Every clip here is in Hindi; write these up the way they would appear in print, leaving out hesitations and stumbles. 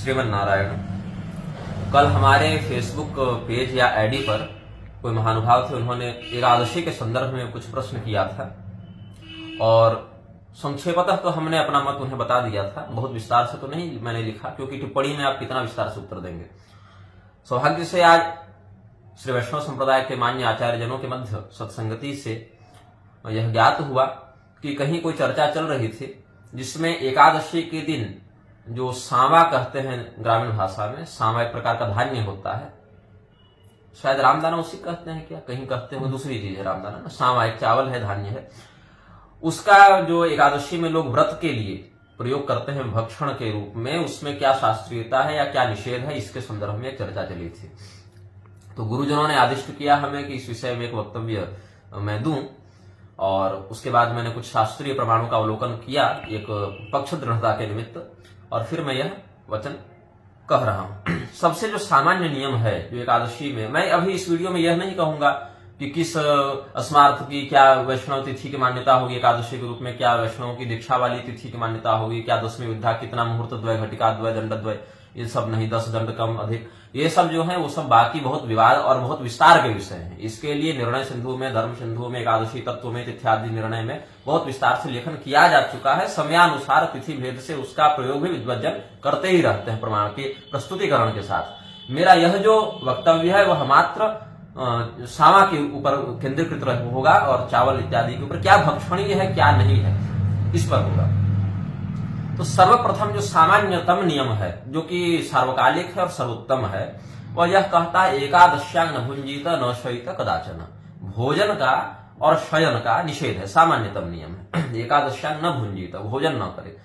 श्रीमन नारायण। कल हमारे फेसबुक पेज या आईडी पर कोई महानुभाव थे, उन्होंने एकादशी के संदर्भ में कुछ प्रश्न किया था और संक्षेपतः तो हमने अपना मत उन्हें बता दिया था। बहुत विस्तार से तो नहीं मैंने लिखा, क्योंकि टिप्पणी में आप कितना विस्तार से उत्तर देंगे। सौभाग्य से आज श्री वैष्णव संप्रदाय के मान्य आचार्य जनों के मध्य सत्संगति से यह ज्ञात हुआ कि कहीं कोई चर्चा चल रही थी जिसमें एकादशी के दिन जो सांवा कहते हैं ग्रामीण भाषा में, सांवा एक प्रकार का धान्य होता है, शायद रामदाना उसी कहते हैं क्या, कहीं कहते हैं दूसरी चीज है रामदाना, सांवा एक चावल है, धान्य है। उसका जो एकादशी में लोग व्रत के लिए प्रयोग करते हैं भक्षण के रूप में, उसमें क्या शास्त्रीयता है या क्या निषेध है, इसके संदर्भ में एक चर्चा चली थी। तो गुरुजनों ने आदिष्ट किया हमें कि इस विषय में एक वक्तव्य मैं दूं और उसके बाद मैंने कुछ शास्त्रीय प्रमाणों का अवलोकन किया एक पक्ष दृढ़ता के निमित्त, और फिर मैं यह वचन कह रहा हूं। सबसे जो सामान्य नियम है जो एकादशी में, मैं अभी इस वीडियो में यह नहीं कहूंगा कि किस अस्मार्थ की क्या वैष्णव तिथि की मान्यता होगी एकादशी के रूप में, क्या वैष्णव की दीक्षा वाली तिथि की मान्यता होगी, क्या दशमी विद्या, कितना मुहूर्त द्वय, घटिका द्वय, दंड द्वय, ये सब नहीं, 10 दंड कम अधिक, ये सब जो है वो सब बाकी बहुत विवाद और बहुत विस्तार के विषय हैं। इसके लिए निर्णय सिंधु में, धर्म सिंधु में, एकादशी तत्व में, इत्यादि निर्णय में बहुत विस्तार से लेखन किया जा चुका है। समयानुसार तिथि भेद से उसका प्रयोग भी विद्वज्जन करते ही रहते हैं प्रमाण के प्रस्तुतिकरण के साथ। मेरा यह जो वक्तव्य है वह मात्र सावा के ऊपर केंद्रीकृत होगा और चावल इत्यादि के ऊपर, क्या भक्षणीय है क्या नहीं है इस पर होगा। तो सर्वप्रथम जो सामान्यतम नियम है जो कि सार्वकालिक है और सर्वोत्तम है, वह यह कहता है एकादश्यां न भुंजीत न शयित कदाचन। भोजन का और शयन का निषेध है, सामान्यतम नियम है। एकादश्यां न भुंजीत, भोजन न करे।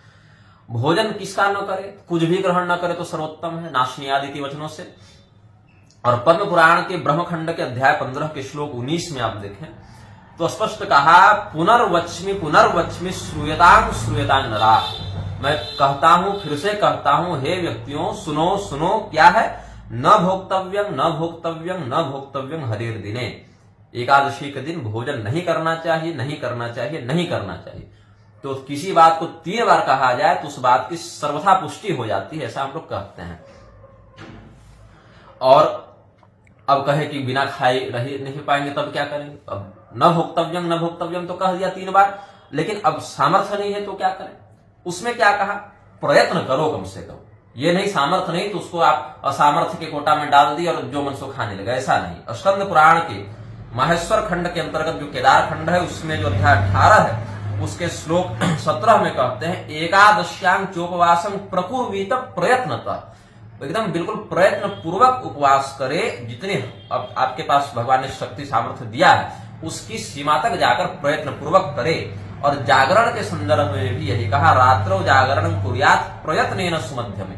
भोजन किसका न करे, कुछ भी ग्रहण न करे तो सर्वोत्तम है, नाशनी आदि वचनों से। और पद्म पुराण के ब्रह्मखंड के अध्याय 15 के श्लोक 19 में आप देखें तो स्पष्ट कहा, पुनर्वच्मि पुनर्वच्मि श्रूयतां श्रूयतां नरा। मैं कहता हूं, फिर से कहता हूं, हे व्यक्तियों सुनो सुनो, क्या है, न भोक्तव्यं न भोक्तव्यं न भोक्तव्यं हरेर दिने। एकादशी के दिन भोजन नहीं करना चाहिए, नहीं करना चाहिए, नहीं करना चाहिए। तो किसी बात को 3 बार कहा जाए तो उस बात की सर्वथा पुष्टि हो जाती है, ऐसा हम लोग कहते हैं। और अब कहे कि बिना खाए रह नहीं पाएंगे तब क्या करेंगे। अब न भोक्तव्यम न भोक्तव्यम तो कह दिया 3 बार, लेकिन अब सामर्थ्य नहीं है तो क्या करें। उसमें क्या कहा, प्रयत्न करो कम से कम। ये नहीं सामर्थ्य नहीं तो उसको आप असामर्थ्य के कोटा में डाल दी और जो मन सो खाने लगा, ऐसा नहीं। स्कंद पुराण के माहेश्वर खंड के अंतर्गत जो केदार खंड है उसमें जो अध्याय 18 है उसके श्लोक 17 में कहते हैं, एकादश्यां चोपवासं प्रकुर्वीत प्रयत्नतः। एकदम बिल्कुल प्रयत्न पूर्वक उपवास करे, जितनी आपके पास भगवान ने शक्ति सामर्थ्य दिया है उसकी सीमा तक जाकर प्रयत्न पूर्वक करे। और जागरण के संदर्भ में भी यही कहा, रात्रो जागरण कुर्यात् प्रयत्नेन सुमध्यमे।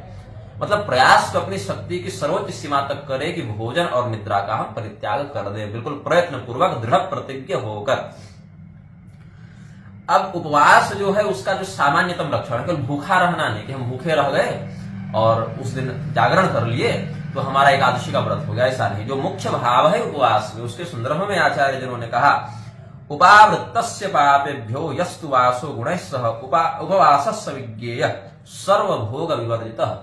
मतलब प्रयास को अपनी शक्ति की सर्वोच्च सीमा तक करे कि भोजन और निद्रा का हम परित्याग कर दें, बिल्कुल प्रयत्न पूर्वक दृढ़ प्रतिज्ञ होकर। अब उपवास जो है उसका जो सामान्यतम लक्षण है, केवल भूखा रहना नहीं कि हम भूखे रह गए और उस दिन जागरण कर लिए तो हमारा एकादशी का व्रत हो गया, ऐसा नहीं। जो मुख्य भाव है उपवास में, उसके संदर्भ में आचार्य जनों ने कहा, उपावृत्तस्य पापेभ्यो यस्तु वासो गुणैः सह उपवासस्य विज्ञेयः सर्वभोग विवर्जितः।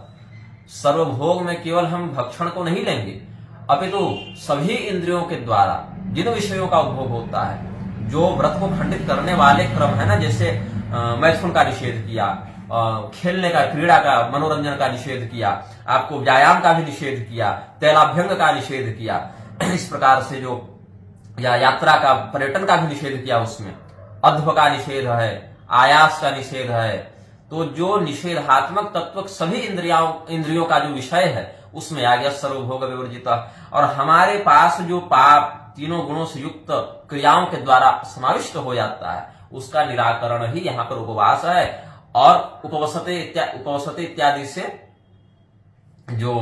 सर्वभोग में केवल हम भक्षण को नहीं लेंगे, अपितु सभी इंद्रियों के द्वारा जिन विषयों का उपभोग होता है, जो व्रत को खंडित करने वाले क्रम है ना, जैसे मैथुन का निषेध किया, खेलने का, क्रीड़ा का, मनोरंजन का निषेध किया, आपको व्यायाम का भी निषेध किया, तैलाभ्यंग का निषेध किया, इस प्रकार से जो या यात्रा का, पर्यटन का भी निषेध किया, उसमें अध्व का निषेध है, आयास का निषेध है। तो जो निषेधात्मक तत्व सभी इंद्रियों का जो विषय है उसमें आ गया सर्वभोग विवर्जित। और हमारे पास जो पाप तीनों गुणों से युक्त क्रियाओं के द्वारा समाविष्ट हो जाता है उसका निराकरण ही यहाँ पर उपवास है। और उपवसते इत्यादि से जो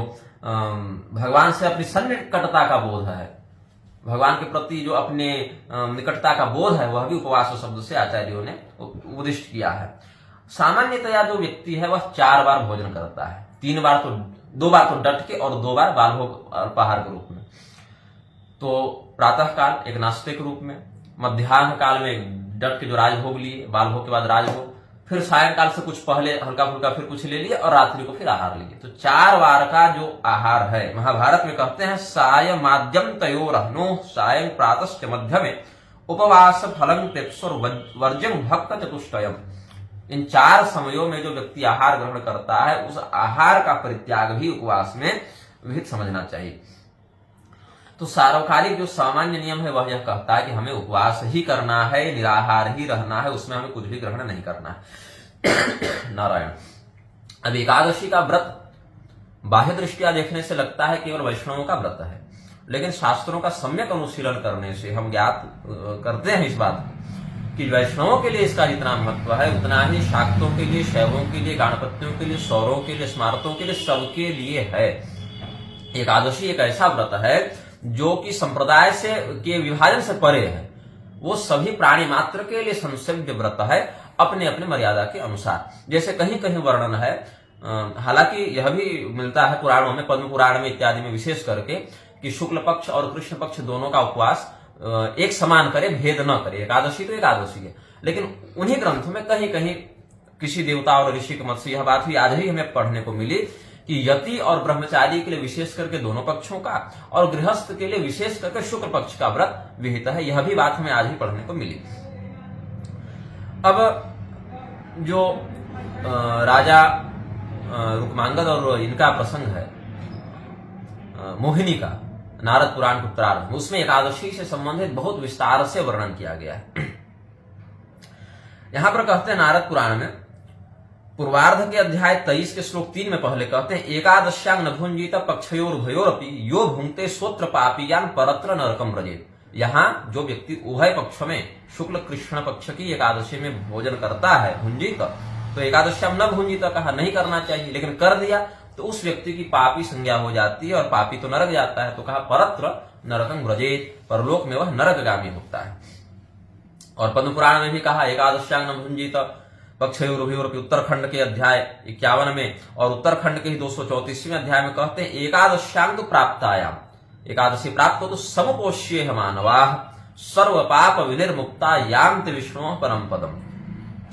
भगवान से अपनी सन्निकटता का बोध है, भगवान के प्रति जो अपने निकटता का बोध है, वह भी उपवास शब्द से आचार्यों ने उदिष्ट किया है। सामान्यतया जो व्यक्ति है वह 4 बार भोजन करता है, 2 बार तो डट के और 2 बार बालभोग अल्पाहार के रूप में। तो प्रातः काल एक नाश्ते के रूप में, मध्याह्न काल में डट के जो राजभोग लिए, बालभोग के बाद राजभोग, फिर सायंकाल से कुछ पहले हल्का फुल्का फिर कुछ ले लिए और रात्रि को फिर आहार लिए। तो 4 बार का जो आहार है, महाभारत में कहते हैं साय माध्यम तयोरहनो सायं प्रातश्च मध्य में उपवास फलं प्रेक्षर वर्जम भक्त चतुष्टयम। इन 4 समयों में जो व्यक्ति आहार ग्रहण करता है उस आहार का परित्याग भी उपवास में विहित समझना चाहिए। तो सार्वकालिक जो सामान्य नियम है वह यह कहता है कि हमें उपवास ही करना है, निराहार ही रहना है, उसमें हमें कुछ भी ग्रहण नहीं करना है। नारायण। अब एकादशी का व्रत बाह्य दृष्टिया देखने से लगता है केवल वैष्णवों का व्रत है, लेकिन शास्त्रों का सम्यक अनुशीलन करने से हम ज्ञात करते हैं इस बात कि वैष्णवों के लिए इसका जितना महत्व है उतना ही शाक्तों के लिए, शैवों के लिए, गाणपत्यों के लिए, सौरों के लिए, स्मार्तों के लिए, सबके लिए है। एकादशी एक ऐसा व्रत है जो कि संप्रदाय से के विभाजन से परे है, वो सभी प्राणी मात्र के लिए संसिद्ध व्रत है अपने अपने मर्यादा के अनुसार। जैसे कहीं कहीं वर्णन है, हालांकि यह भी मिलता है पुराणों में, पद्म पुराण में इत्यादि में विशेष करके, कि शुक्ल पक्ष और कृष्ण पक्ष दोनों का उपवास एक समान करे, भेद न करे। एकादशी तो एकादशी है, लेकिन उन्हीं ग्रंथों में कहीं कहीं किसी देवता और ऋषि के मत से यह बात भी आज ही हमें पढ़ने को मिली कि यति और ब्रह्मचारी के लिए विशेष करके दोनों पक्षों का और गृहस्थ के लिए विशेष करके शुक्ल पक्ष का व्रत विहित है। यह भी बात हमें आज ही पढ़ने को मिली। अब जो राजा रुक्मांगद और इनका प्रसंग है मोहिनी का, नारद पुराण के उत्तरार्ध में, उसमें एकादशी से संबंधित बहुत विस्तार से वर्णन किया गया है। यहां पर कहते हैं नारद पुराण में पूर्वार्ध के अध्याय 23 के श्लोक 3 में पहले कहते हैं एकादश्यां न भुंजीत पक्षयोर भयोरपि यो भुंक्ते स्वत्र पापियान परत्र नरकम व्रजेत। यहाँ जो व्यक्ति उभय पक्ष में शुक्ल कृष्ण पक्ष की एकादशी में भोजन करता है, भुंजीत, तो एकादश्यां न भुंजीत कहा नहीं करना चाहिए, लेकिन कर दिया तो उस व्यक्ति की पापी संज्ञा हो जाती है और पापी तो नरक जाता है। तो कहा परत्र नरकम व्रजेत, परलोक में वह नरकगामी होता है। और पद्म पुराण में भी कहा एकादश्यां न भुंजीत पक्षयोरपि, उत्तरखंड के अध्याय 51 में, और उत्तरखंड के ही 234वें अध्याय में कहते हैं एकादश्यां प्राप्तायाम, एकादशी प्राप्त हो तो समपोष्ये मानवा सर्व पाप विनिर्मुक्ता यान्ति विष्णु परम पदम।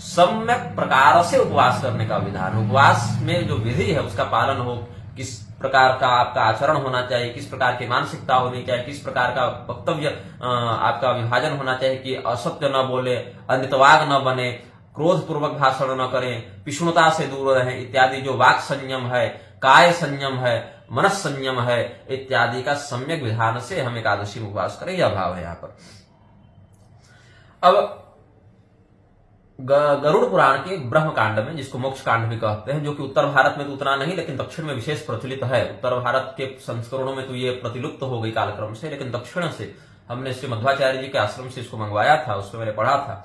सम्यक प्रकार से उपवास करने का विधान, उपवास में जो विधि है उसका पालन हो, किस प्रकार का आपका आचरण होना चाहिए, किस प्रकार की मानसिकता होनी चाहिए, किस प्रकार का वक्तव्य आपका विभाजन होना चाहिए कि असत्य न बोले, अनितवाग न बने, क्रोध पूर्वक भाषण न करें, पिशुणता से दूर रहें इत्यादि, जो वाक संयम है, काय संयम है, मनस संयम है इत्यादि का सम्यक विधान से हम एकादशी में उपवास करें, यह भाव है यहाँ पर। अब गरुड़ पुराण के ब्रह्म कांड में, जिसको मोक्ष कांड भी कहते हैं, जो कि उत्तर भारत में तो उतना नहीं लेकिन दक्षिण में विशेष प्रचलित है। उत्तर भारत के संस्करणों में तो ये प्रतिलुप्त हो गई कालक्रम से, लेकिन दक्षिण से हमने श्री मध्वाचार्य जी के आश्रम से इसको मंगवाया था, उसमें मैंने पढ़ा था।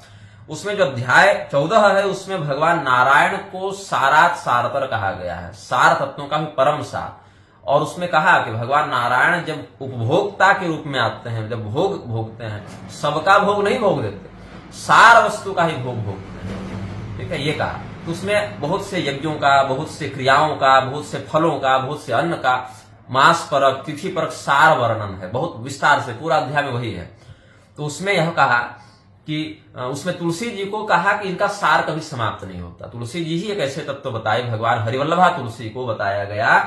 उसमें जो अध्याय 14 है उसमें भगवान नारायण को सारात सारतर कहा गया है, सार तत्वों का भी परम सार। और उसमें कहा कि भगवान नारायण जब उपभोक्ता के रूप में आते हैं, जब भोग भोगते हैं, सबका भोग नहीं भोग देते, सार वस्तु का ही भोग भोगते हैं। ठीक है, ये कहा। तो उसमें बहुत से यज्ञों का, बहुत से क्रियाओं का, बहुत से फलों का, बहुत से अन्न का, मास परक, तिथि परक सार वर्णन है, बहुत विस्तार से, पूरा अध्याय में वही है। तो उसमें यह कहा कि उसमें तुलसी जी को कहा कि इनका सार कभी समाप्त नहीं होता। तुलसी जी ही एक ऐसे तत्व बताए, भगवान हरिवल्लभा तुलसी को बताया गया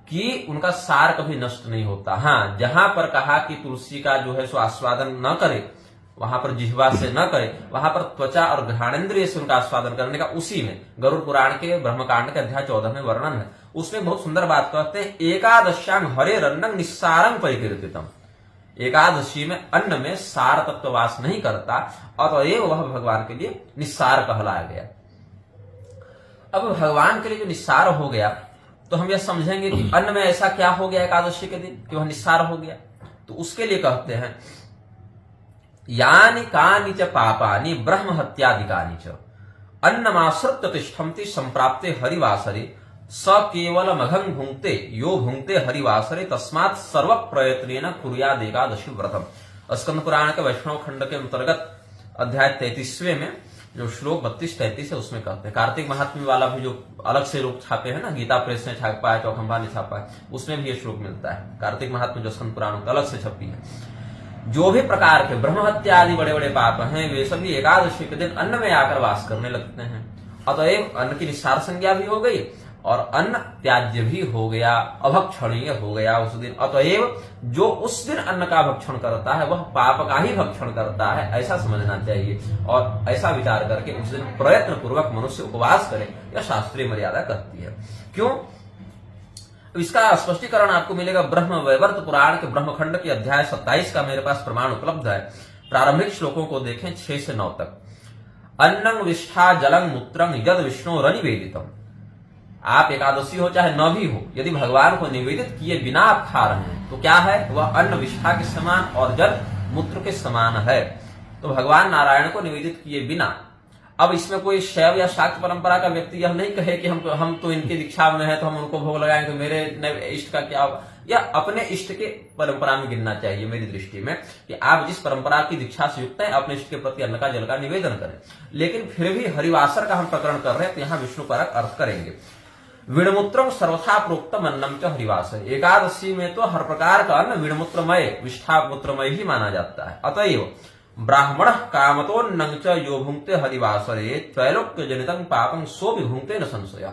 कि उनका सार कभी नष्ट नहीं होता। हाँ, जहां पर कहा कि तुलसी का जो है सो आस्वादन न करे, वहां पर जिह्वा से न करे, वहां पर त्वचा और घ्राणेन्द्रिय से उनका आस्वादन करने का, उसी में गरुड़ पुराण के ब्रह्मकांड के अध्याय 14 में वर्णन है। उसमें बहुत सुंदर बात कहते हैं एकादश्यां हरे रन्नंग निस्सारं परिकीर्तितम। एकादशी में अन्न में सार तत्व वास नहीं करता, अतएव वह भगवान के लिए निस्सार कहलाया गया। अब भगवान के लिए जो निस्सार हो गया, तो हम यह समझेंगे कि अन्न में ऐसा क्या हो गया एकादशी के दिन कि वह निस्सार हो गया। तो उसके लिए कहते हैं यानि कानि च पापानि ब्रह्म हत्यादिकानि च अन्नमाश्रित्य तिष्ठन्ति संप्राप्ते हरिवासरे स केवलमघं भुंक्ते यो भुंक्ते हरिवासरे तस्मात् सर्व प्रयत्नेन कुर्याद् एकादशी व्रतम। स्कंद पुराण के वैष्णव खंड के अंतर्गत अध्याय 33वें में जो श्लोक 32-33 है उसमें कहते हैं, कार्तिक महात्म्य वाला भी जो अलग से रूप छापे हैं ना, गीता प्रेस ने छापा है, चौखंबा ने छापा है, उसमें भी ये श्लोक मिलता है। कार्तिक महात्म्य जो स्कंद पुराण का अलग से छपी है। जो भी प्रकार के ब्रह्म हत्या आदि बड़े बड़े पाप हैं वे सभी एकादशी के दिन अन्न में आकर वास करने लगते हैं। अतएव अन्न की निस्सार संज्ञा भी हो गई और अन्न त्याज्य भी हो गया, अभक्षणीय हो गया उस दिन। अतएव जो उस दिन अन्न का भक्षण करता है वह पाप का ही भक्षण करता है, ऐसा समझना चाहिए। और ऐसा विचार करके उस दिन प्रयत्न पूर्वक मनुष्य उपवास करे, यह शास्त्रीय मर्यादा कहती है। क्यों? इसका स्पष्टीकरण आपको मिलेगा ब्रह्म वैवर्त पुराण के ब्रह्मखंड के अध्याय 27 का मेरे पास प्रमाण उपलब्ध है। प्रारंभिक श्लोकों को देखें 6 से 9 तक। अन्नं विष्ठा जलं मूत्रं यद विष्णु रनिवेदितम। आप एकादशी हो चाहे न भी हो, यदि भगवान को निवेदित किए बिना आप खा रहे हैं तो क्या है? वह अन्न विष्ठा के समान और जल मूत्र के समान है। तो भगवान नारायण को निवेदित किए बिना, अब इसमें कोई शैव या शाक्त परंपरा का व्यक्ति यह नहीं कहे कि हम तो इनकी दीक्षा में है तो हम उनको भोग लगाएंगे, मेरे इष्ट का क्या होगा। या अपने इष्ट के परंपरा में गिनना चाहिए मेरी दृष्टि में, कि आप जिस परंपरा की दीक्षा से युक्त है अपने इष्ट के प्रति अन्न का जल का निवेदन करें। लेकिन फिर भी हरिवासर का हम प्रकरण कर रहे हैं तो यहाँ विष्णु परक अर्थ करेंगे। विणमूत्रम सर्वथा प्रोक्तम अन्नम च हरिवास। एकादशी में तो हर प्रकार का अन्न विणमूत्रमय विष्ठा मूत्रमय ही माना जाता है। अतएव ब्राह्मण कामतोन्नं च यो भुंक्ते हरिवासरे त्रैलोक्य जनितं पापं सो भी भुंक्ते न संशय।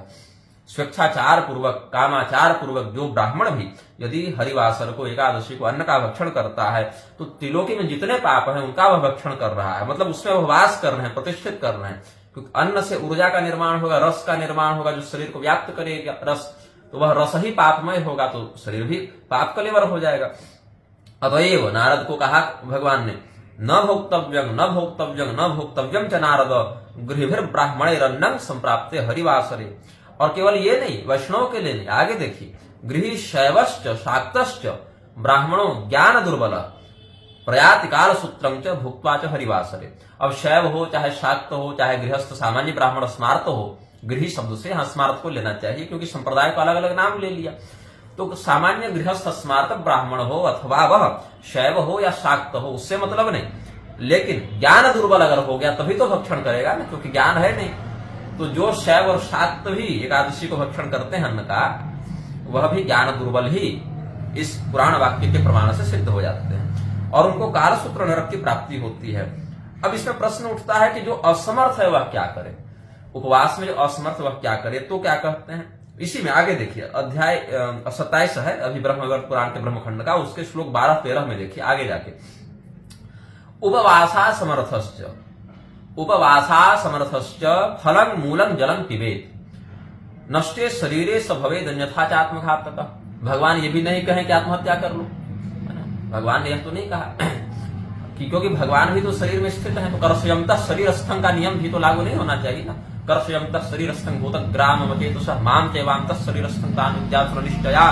स्वेच्छाचार पूर्वक कामाचार पूर्वक जो ब्राह्मण भी यदि हरिवासर को एकादशी को अन्न का भक्षण करता है तो त्रिलोकी में जितने पाप हैं उनका वह भक्षण कर रहा है, मतलब उसमें वह वास कर रहे हैं, प्रतिष्ठित कर रहे हैं। क्योंकि अन्न से ऊर्जा का निर्माण होगा, रस का निर्माण होगा, जो शरीर को व्याप्त करेगा रस, तो वह रस ही पापमय होगा तो शरीर भी पाप कलेवर हो जाएगा। अतएव नारद को कहा भगवान ने, न भोक्तव्यं न भोक्तव्यं न भोक्तव्यं च नारद गृहभिर ब्राह्मणैरन्नं संप्राप्ते हरिवासरे। और केवल ये नहीं, वैष्णव के लिए नहीं, आगे देखिए, गृही शैवश्च शाक्तश्च ब्राह्मणों ज्ञान दुर्बल प्रयाति काल सूत्रं च भुक्त्वा च हरिवासरे। अब शैव हो चाहे शाक्त हो चाहे गृहस्थ सामान्य ब्राह्मण स्मार्त हो, गृही शब्द से यहाँ स्मार्त को लेना चाहिए क्योंकि संप्रदाय को अलग अलग नाम ले लिया। तो सामान्य गृहस्थ स्मार्त ब्राह्मण हो अथवा वह शैव हो या शाक्त हो, उससे मतलब नहीं, लेकिन ज्ञान दुर्बल अगर हो गया तभी तो भक्षण करेगा ना, क्योंकि ज्ञान है नहीं। तो जो शैव और शाक्त भी एकादशी को भक्षण करते हैं अन्न का, वह भी ज्ञान दुर्बल ही इस पुराण वाक्य के प्रमाण से सिद्ध हो जाते हैं और उनको कालसूत्र नरक की प्राप्ति होती है। अब इसमें प्रश्न उठता है कि जो असमर्थ है वह क्या करे? उपवास में जो असमर्थ वह क्या करे? तो क्या कहते हैं इसी में आगे देखिए, अध्याय 27 है अभी ब्रह्मवैवर्त पुराण के ब्रह्मखंड का, उसके श्लोक 12-13 में देखिए आगे जाके। उपवासा समर्थश्च फलं मूलं जलं पिबेत नष्टे शरीरे स भवेद अन्यथा च आत्मघातकः। भगवान ये भी नहीं कहे कि आत्महत्या कर लो, भगवान ने यह तो नहीं कहा कि क्योंकि भगवान भी तो शरीर में स्थित है, तो कर्षयन्तः शरीरस्थं का नियम भी तो लागू नहीं होना चाहिए ना। कर्षयन्तः शरीरस्थं भूतग्राम मचेतुषः माम चैवान्तः शरीरस्थं तान् विद्यासुर निश्चया।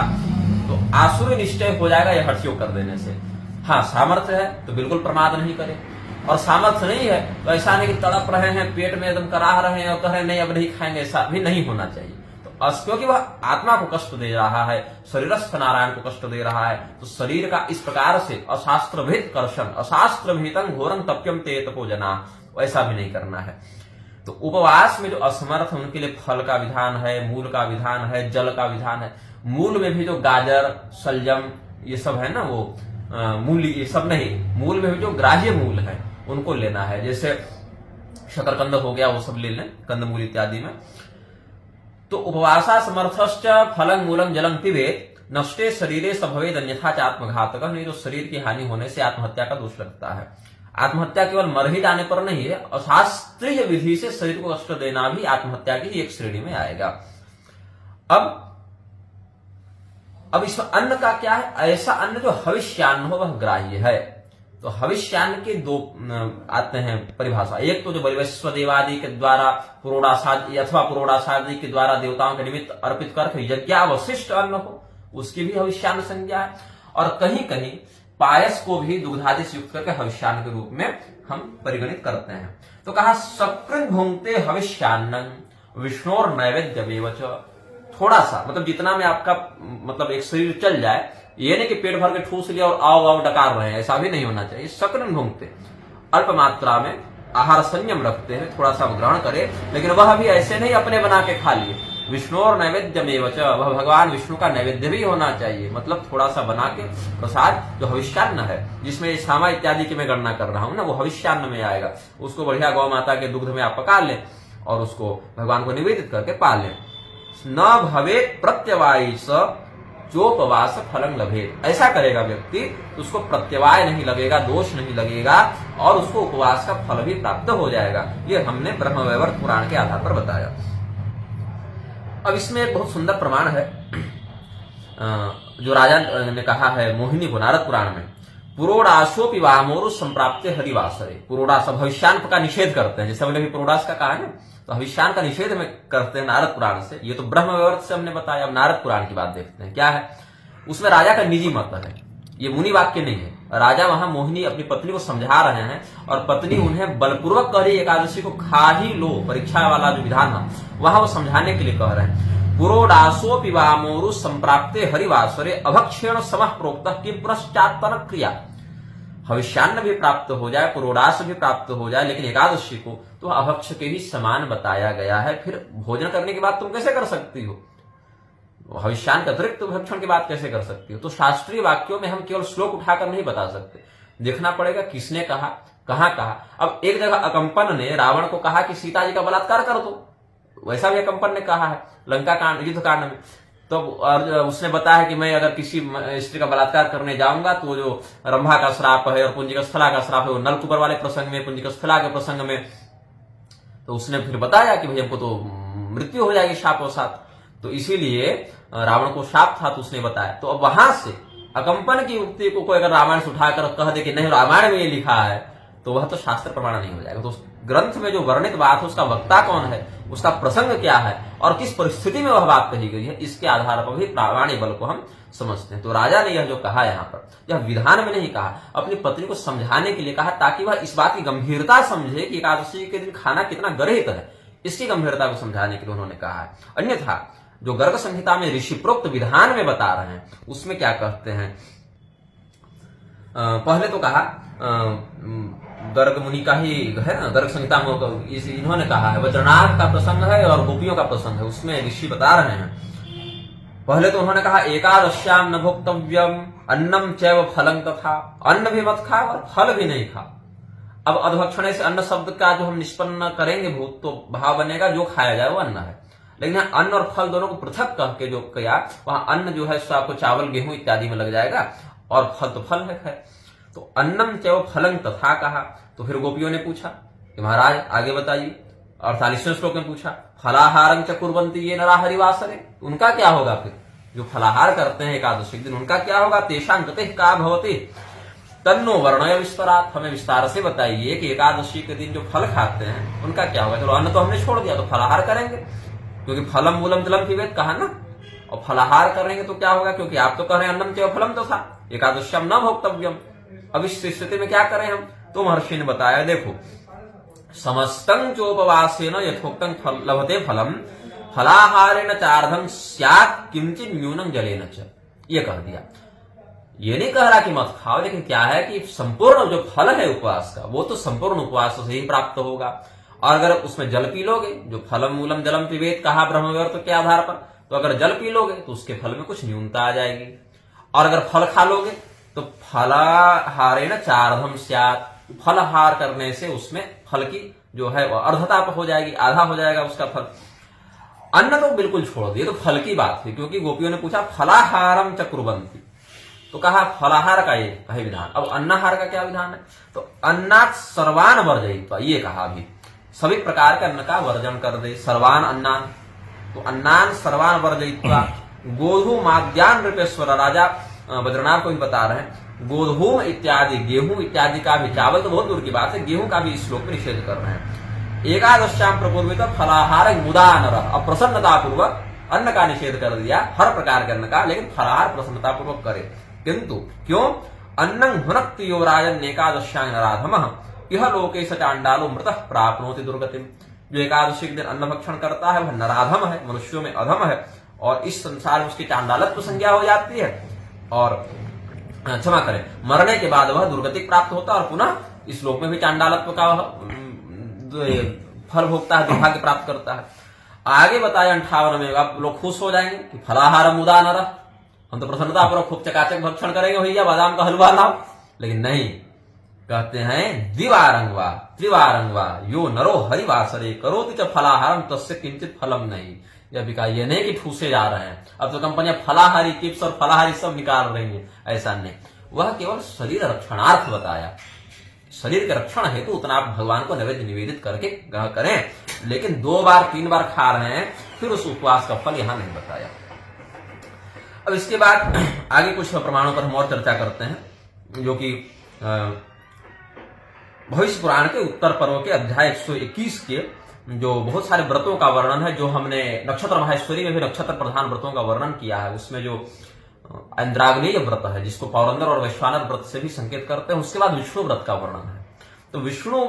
तो आसुर निश्चय हो जाएगा यह हठयोग कर देने से। हाँ, सामर्थ्य है तो बिल्कुल प्रमाद नहीं करे, और सामर्थ्य नहीं है तो ऐसा नहीं कि तड़प रहे हैं, पेट में एकदम कराह रहे हैं और कह रहे नहीं अब नहीं खाएंगे, ऐसा भी नहीं होना चाहिए। तो क्योंकि वह आत्मा को कष्ट दे रहा है, शरीरस्थ नारायण को कष्ट दे रहा है, तो शरीर का इस प्रकार से अशास्त्रभेद कर्षण अशास्त्रभेदं घोरं तप्यम ते तपो जना, ऐसा भी नहीं करना है। तो उपवास में जो असमर्थ है उनके लिए फल का विधान है, मूल का विधान है, जल का विधान है। मूल में भी जो गाजर शलजम ये सब है ना, वो मूल ये सब नहीं, मूल में भी जो ग्राह्य मूल है उनको लेना है, जैसे शकरकंद हो गया वो सब ले लें, कंदमूल इत्यादि में। तो उपवासा समर्थश्च फलं मूलं जलं पिबेत नष्टे शरीरे स भवेद अन्यथा च आत्मघातकः। नहीं तो शरीर की हानि होने से आत्महत्या का दोष लगता है। आत्महत्या केवल मर ही जाने पर नहीं है, अशास्त्रीय विधि से शरीर को कष्ट देना भी आत्महत्या की एक श्रेणी में आएगा। अब इस अन्न का क्या है? ऐसा अन्न जो हविष्यान्न हो वह ग्राह्य है। तो हविष्यान्न के दो आते हैं परिभाषा। एक तो जो वैश्व देवादि के द्वारा पुरोडासादि अथवा पुरोडासादि के द्वारा देवताओं के निमित्त अर्पित करके यज्ञावशिष्ट अन्न हो, उसकी भी हविष्यान्न संज्ञा है। और कहीं कहीं पायस को भी दुग्धादि से युक्त करके हविष्यान्न के रूप में हम परिगणित करते हैं। तो कहा सकृन भुंक्ते हविष्यान्नं विष्णोर नैवेद्यमेव च। थोड़ा सा मतलब जितना में आपका मतलब एक शरीर चल जाए, ये नहीं कि पेट भर के ठूस लिया और आओ डकार रहे हैं, ऐसा भी नहीं होना चाहिए। सकृन भुंक्ते, अल्प मात्रा में आहार संयम रखते हैं, थोड़ा सा ग्रहण करे, लेकिन वह भी ऐसे नहीं अपने बना के खा लिए। विष्णु और नैवेद्यमेव च, वह भगवान विष्णु का नैवेद्य भी होना चाहिए, मतलब थोड़ा सा बना के प्रसाद जो हविष्यान्न है, जिसमें सामा इत्यादि की मैं गणना कर रहा हूं ना, वो हविष्यान्न में आएगा। उसको बढ़िया गौ माता के दुग्ध में आप पका लें और उसको भगवान को निवेदित करके पालें। न भवे प्रत्यवायी स चोपवास फलंग लभेत। ऐसा करेगा व्यक्ति तो उसको प्रत्यवाय नहीं लगेगा, दोष नहीं लगेगा और उसको उपवास का फल भी प्राप्त हो जाएगा। ये हमने ब्रह्मवैवर्त पुराण के आधार पर बताया। अब इसमें एक बहुत सुंदर प्रमाण है जो राजा ने कहा है मोहिनी को नारद पुराण में, पुरोडासोपि वामोरु संप्राप्ते हरिवासरे। पुरोडास भविष्यान का निषेध करते हैं, जैसे हमने भी पुरोडास का कहा है ना, तो भविष्यान का निषेध में करते हैं नारद पुराण से। ये तो ब्रह्मवैवर्त से हमने बताया। अब नारद पुराण की बात देखते हैं क्या है। उसमें राजा का निजी मत है, ये मुनि वाक्य नहीं है। राजा वहां मोहिनी अपनी पत्नी को समझा रहे हैं और पत्नी उन्हें बलपूर्वक कह रही एकादशी को खा ही लो, परीक्षा वाला जो विधान था वहां वो समझाने के लिए कह रहे हैं। पुरोडासोपि वामोरु संप्राप्ते हरिवासरे अभक्षेण समः प्रोक्तः किं पुनश्चात्तन क्रिया। भविष्यान्न भी प्राप्त हो जाए, पुरोडास भी प्राप्त हो जाए, लेकिन एकादशी को तो अभक्ष के ही समान बताया गया है। फिर भोजन करने की बात तुम कैसे कर सकती हो, भविष्यान के अतिरिक्त तो भक्षण की बात कैसे कर सकती हो। तो शास्त्रीय वाक्यों में हम केवल श्लोक उठाकर नहीं बता सकते, देखना पड़ेगा किसने कहा, कहां कहा। अब एक जगह अकंपन ने रावण को कहा कि सीता जी का बलात्कार कर दो, वैसा भी अकंपन ने कहा है लंका कांड युद्ध कांड में। तो उसने बताया कि मैं अगर किसी स्त्री का बलात्कार करने जाऊंगा तो जो रंभा का श्राप है और पुंजिकस्थला का श्राप है, वो नलकुबर वाले प्रसंग में, पुंजिकस्थला के प्रसंग में, तो उसने फिर बताया कि भाई हमको तो मृत्यु हो जाएगी शापोसात। तो इसीलिए रावण को शाप था तो उसने बताया। तो अब वहां से अकंपन की उक्ति को कोई अगर रामायण से उठाकर कह दे कि नहीं रामायण में ये लिखा है, तो वह तो शास्त्र प्रमाण नहीं हो जाएगा। तो उस ग्रंथ में जो वर्णित बात है उसका वक्ता कौन है, उसका प्रसंग क्या है और किस परिस्थिति में वह बात कही गई है, इसके आधार पर भी प्रामाणिक बल को हम समझते हैं। तो राजा ने यह जो कहा यहाँ पर, यह विधान में नहीं कहा, अपनी पत्नी को समझाने के लिए कहा, ताकि वह इस बात की गंभीरता समझे कि एकादशी के दिन खाना कितना गर्हित है। इसकी गंभीरता को समझाने के लिए उन्होंने कहा है। अन्यथा जो गर्ग संहिता में ऋषि प्रोक्त विधान में बता रहे हैं उसमें क्या कहते हैं, पहले तो कहा गर्ग मुनि का ही है ना, गर्ग संहिता में इन्होंने कहा है, वज्रनाथ का प्रसंग है और गोपियों का प्रसंग है, उसमें ऋषि बता रहे हैं। पहले तो उन्होंने कहा एकादश्याम न भोक्तव्यम अन्नम चैव फलं तथा, अन्न भी मत खा और फल भी नहीं खा। अब अधभक्षण से अन्न शब्द का जो हम निष्पन्न करेंगे भूत, तो भाव बनेगा जो खाया जाए वो अन्न है, लेकिन अन्न और फल दोनों को पृथक कह के जो किया, वहां अन्न जो है सो आपको चावल गेहूं इत्यादि में लग जाएगा और फल तो फल है खैर। तो अन्नम चैव फलं तथा कहा। तो फिर गोपियों ने पूछा कि महाराज आगे बताइए, 48वें श्लोक में पूछा फलाहारं च कुर्वन्ति ये नरा हरिवासरे, उनका क्या होगा, फिर जो फलाहार करते हैं एकादशी के दिन उनका क्या होगा। तेषां गतिः का भवति तन्नो वर्णय विस्तरात्, हमें विस्तार से बताइए कि एकादशी के दिन जो फल खाते हैं उनका क्या होगा। चलो अन्न तो हमने छोड़ दिया, तो फलाहार करेंगे, क्योंकि फलम मूलम जलम पिबेत कहा ना, और फलाहार करेंगे तो क्या होगा, क्योंकि आप तो कह रहे हैं अन्नम चैव फलम तथा एकादश्याम न भोक्तव्यम। अब इस स्थिति में क्या करें हम, तो महर्षि ने बताया देखो समस्तं चोपवासेन यथोक्तं लभते फलम फलाहारेण चार्धं स्यात् किंचित न्यूनं जलेन च, ये कह दिया। ये नहीं कह रहा कि मत खाओ, लेकिन क्या है कि संपूर्ण जो फल है उपवास का वो तो संपूर्ण उपवास से ही प्राप्त होगा। और अगर उसमें जल पी लोगे, जो फलम मूलम जलम पिबेत कहा ब्रह्मवैवर्त के आधार पर, तो अगर जल पी लोगे तो उसके फल में कुछ न्यूनता आ जाएगी। और अगर फल खा लोगे तो फलाहारेण चार्धम स्यात्, फलहार करने से उसमें फल की जो है वह अर्धता हो जाएगी, आधा हो जाएगा उसका फल। अन्न तो बिल्कुल छोड़ दिए, तो फल की बात थी, क्योंकि गोपियों ने पूछा फलाहारम च कुर्वन्ति, तो कहा फलाहार का ये है विधान। अब अन्नाहार का क्या विधान है, तो अन्नात् सर्वान वर्जयित्वा, ये कहा अभी सभी प्रकार के अन्न का वर्जन कर दे, सर्वान अन्नान, तो अन्नान सर्वान वर्जयित्वा गोधूमाद्यान नृपेश्वर, राजा बद्रनाथ को भी बता रहे हैं गोधूम इत्यादि गेहूं इत्यादि का भी, चावल तो बहुत दूर की बात है, गेहूं का भी इस श्लोक में निषेध कर रहे हैं। एकादश्याम प्रपूर्वित फलाहार मुदा नर, अब प्रसन्नता पूर्वक अन्न का निषेध कर दिया, हर प्रकार के अन्न का, लेकिन फलाहार प्रसन्नता पूर्वक करे। किंतु क्यों, अन्नं भुनक्ति यो राजन एकादश्यां नराधमः यह लोके स चांडालो मृतः प्राप्नोति दुर्गतिम, जो एकादशी के दिन अन्न भक्षण करता है वह नराधम है, मनुष्यों में अधम है, और इस संसार में उसकी चांडालत्व संज्ञा हो जाती है, और क्षमा करें मरने के बाद वह दुर्गति प्राप्त होता है, और पुनः इस लोक में भी चांडालत्व का फल भोगता है, दुर्भाग्य प्राप्त करता है। आगे बताया 58 में, अब लोग खुश हो जाएंगे कि फलाहार मुदा नर, हम तो प्रसन्नता पूर्वक खूब चकाचक भक्षण करेंगे, भैया बादाम का हलवा लाओ, लेकिन नहीं, कहते हैं द्विवारंगवा त्रिवारंगवा यो नरो हरिवासरे करोति च फलाहारम तस्य किंचित फलम नहीं। यह भी कहा, यह नहीं कि ठूसे जा रहे हैं, अब तो कंपनियां फलाहारी टिप्स और फलाहारी सब निकाल रही हैं, ऐसा नहीं। वह केवल शरीर रक्षणार्थ बताया, शरीर के रक्षण हेतु उतना आप भगवान को नैवेद्य निवेदित करके करें, लेकिन 2 बार 3 बार खा रहे हैं फिर उस उपवास का फल यहां नहीं बताया। अब इसके बाद आगे कुछ प्रमाणों पर हम और चर्चा करते हैं, जो कि भविष्य पुराण के उत्तर पर्व के अध्याय 121 के जो बहुत सारे व्रतों का वर्णन है, जो हमने नक्षत्र माहेश्वरी में भी नक्षत्र प्रधान व्रतों का वर्णन किया है, उसमें जो इंद्राग्नेय व्रत है जिसको पौरंदर और वैश्वानर व्रत से भी संकेत करते हैं, उसके बाद विष्णु व्रत का वर्णन है। तो विष्णु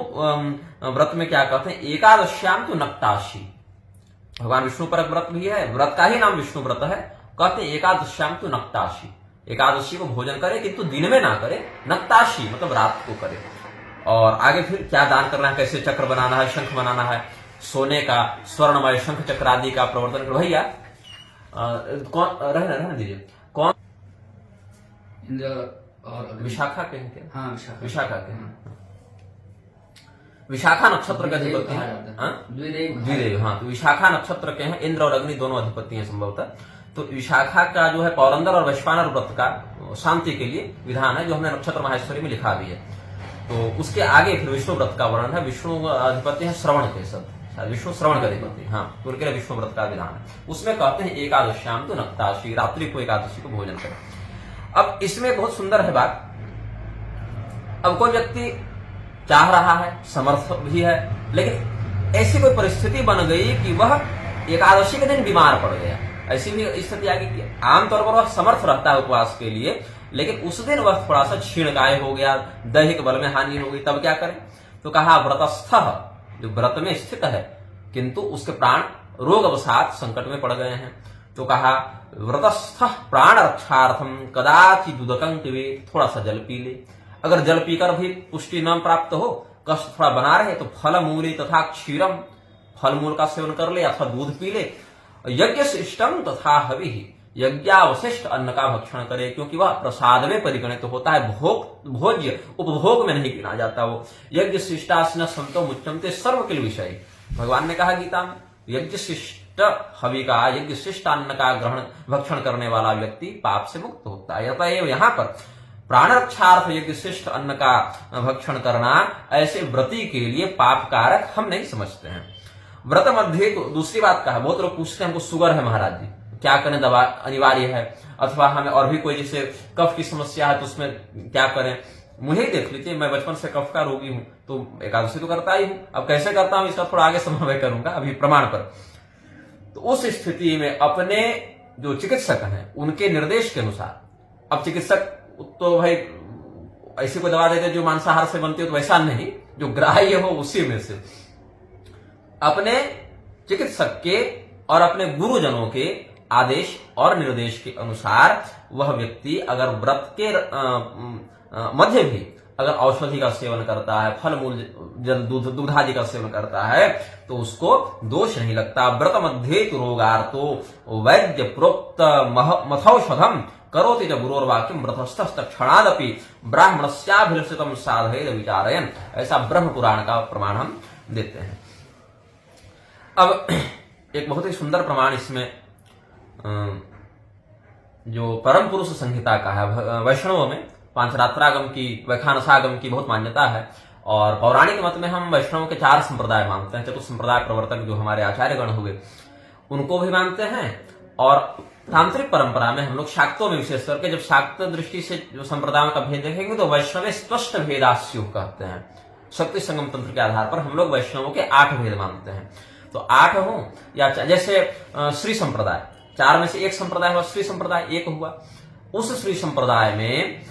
व्रत में क्या कहते हैं, एकादश्याम तो नक्ताशी, भगवान विष्णु पर व्रत भी है, व्रत का ही नाम विष्णु व्रत है। कहते हैं एकादश्याम तो नक्ताशी, एकादशी को भोजन करे किंतु दिन में ना करे, नक्ताशी मतलब रात को करे। और आगे फिर क्या दान करना है, कैसे चक्र बनाना है, शंख बनाना है, सोने का स्वर्णमय शंख चक्र आदि का प्रवर्तन कर। भैया कौन रहने दीजिए, कौन इंद्र और विशाखा के हैं क्या? हाँ, विशाखा के हैं। विशाखा नक्षत्र के अधिपति हैं द्विदेव। हाँ, तो विशाखा नक्षत्र के हैं, इंद्र और अग्नि दोनों अधिपति हैं संभवतः। तो विशाखा का जो है पौरंदर और वैश्वानर व्रत का शांति के लिए विधान है, जो हमने नक्षत्र माहेश्वरी में लिखा भी है। तो उसके आगे फिर विष्णु व्रत का वर्णन है। विष्णु अधिपति है श्रवण के, सब विष्णु श्रवण के अधिपति, हाँ, तो उनके लिए विष्णु व्रत का विधान है। उसमें कहते हैं एकादश्याम तो नक्ताशी, रात्रि को एकादशी को भोजन करें। अब इसमें बहुत सुंदर है बात, अब कोई व्यक्ति चाह रहा है, समर्थ भी है, लेकिन ऐसी कोई परिस्थिति बन गई कि वह एकादशी के दिन बीमार पड़ गया। ऐसी भी स्थिति आ गई कि आमतौर पर वह समर्थ रहता है उपवास के लिए, लेकिन उस दिन वह थोड़ा सा क्षीणकाय हो गया, दैहिक बल में हानि हो गई, तब क्या करें? तो कहा व्रतस्थ, जो व्रत में स्थित है किंतु उसके प्राण रोग अवसाद संकट में पड़ गए हैं, तो कहा व्रतस्थ प्राण रक्षार्थम कदाचित दुदकं पिबेत, थोड़ा सा जल पी ले। अगर जल पीकर भी पुष्टि न प्राप्त हो, कष्ट थोड़ा बना रहे, तो फल मूली तथा क्षीरम, फल मूल का सेवन कर ले अथवा दूध पी ले। यज्ञ शिष्टम तथा हवि, यज्ञावशिष्ट अन्न का भक्षण करे, क्योंकि वह प्रसाद में परिगणित होता है, भोज्य उपभोग में नहीं गिना जाता। वो यज्ञ शिष्टासन संतो मुच्यन्ते सर्व किल विषय, भगवान ने कहा गीता में, यज्ञ शिष्ट हवि का, यज्ञ शिष्ट अन्न का ग्रहण भक्षण करने वाला व्यक्ति पाप से मुक्त होता है। अतएव यहाँ पर प्राण रक्षार्थ यज्ञ शिष्ट अन्न का भक्षण करना ऐसे व्रती के लिए पाप कारक हम नहीं समझते हैं। व्रत मध्य तो दूसरी बात का है, बहुत लोग पूछते हैं हमको शुगर है महाराज जी, क्या करें, दवा अनिवार्य है, अथवा हमें और भी कोई जैसे कफ की समस्या है तो उसमें क्या करें। मुझे ही देख लीजिए, मैं बचपन से कफ का रोगी हूं, तो एकादशी तो करता ही हूं। अब कैसे करता हूं इसका थोड़ा आगे समन्वय करूंगा अभी प्रमाण पर। तो उस स्थिति में अपने जो चिकित्सक हैं उनके निर्देश के अनुसार, अब चिकित्सक तो भाई ऐसी कोई दवा देते जो मांसाहार से बनती हो, तो वैसा नहीं, जो ग्राह्य हो उसी में से अपने चिकित्सक के और अपने गुरुजनों के आदेश और निर्देश के अनुसार वह व्यक्ति अगर व्रत के मध्य भी अगर औषधि का सेवन करता है, फल मूल जल दूध आदि का सेवन करता है, तो उसको दोष नहीं लगता। व्रत मध्य तो रोगार्थो वैद्य प्रोक्त मथौषधम करोति च गुरोर्वाक्यम व्रतस्थ क्षणादपि ब्राह्मणस्याभिलषितम साधयेद विचारयन्, ऐसा ब्रह्म पुराण का प्रमाण हम देते हैं। अब एक बहुत ही सुंदर प्रमाण इसमें जो परम पुरुष संहिता का है, वैष्णव में पांचरात्रागम की, वैखानसागम की बहुत मान्यता है। और पौराणिक मत में हम वैष्णव के 4 संप्रदाय मानते हैं, चतुर्थ संप्रदाय प्रवर्तक जो हमारे आचार्यगण हुए उनको भी मानते हैं। और तांत्रिक परंपरा में हम लोग शाक्तों में विशेष करके, जब शाक्त दृष्टि से जो संप्रदायों का भेद देखेंगे तो वैष्णव स्पष्ट भेदास्यु कहते हैं। शक्ति संगम तंत्र के आधार पर हम लोग वैष्णवों के 8 भेद मानते हैं। तो 8 हो या जैसे श्री संप्रदाय, 4 में से एक संप्रदाय हुआ श्री संप्रदाय, एक हुआ। उस श्री संप्रदाय में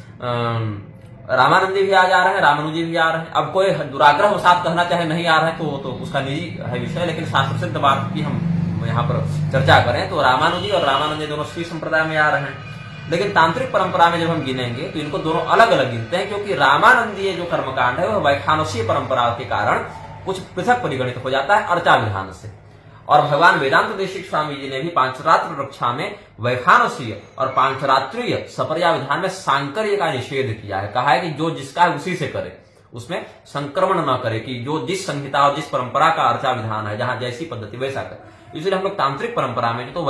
रामानंदी भी आ जा रहे हैं, रामानुजी भी आ रहे हैं। अब कोई दुराग्रह वसात कहना चाहे नहीं आ रहे हैं तो उसका निजी है विषय, लेकिन शास्त्र सिद्ध बात की हम यहाँ पर चर्चा करें तो रामानुजी और रामानंदी दोनों श्री संप्रदाय में आ रहे हैं। लेकिन तांत्रिक परंपरा में जब हम गिनेंगे तो इनको दोनों अलग अलग गिनते हैं, क्योंकि रामानंदीय जो कर्मकांड है वह वैखानसीय परंपरा के कारण कुछ पृथक परिगणित हो जाता है अर्चा विधान से। और भगवान वेदांत देशिक स्वामी जी ने भी पांचरात्र रक्षा में वैखानसीय और पांचरात्रीय सपर्या विधान में सांकर्य का निषेध किया है। कहा है कि जो जिसका है उसी से करे, उसमें संक्रमण न करे, कि जो जिस संहिता और जिस परंपरा का अर्चा विधान है, जहां जैसी पद्धति वैसा करे। इसलिए हम लोग तांत्रिक परंपरा में जो तो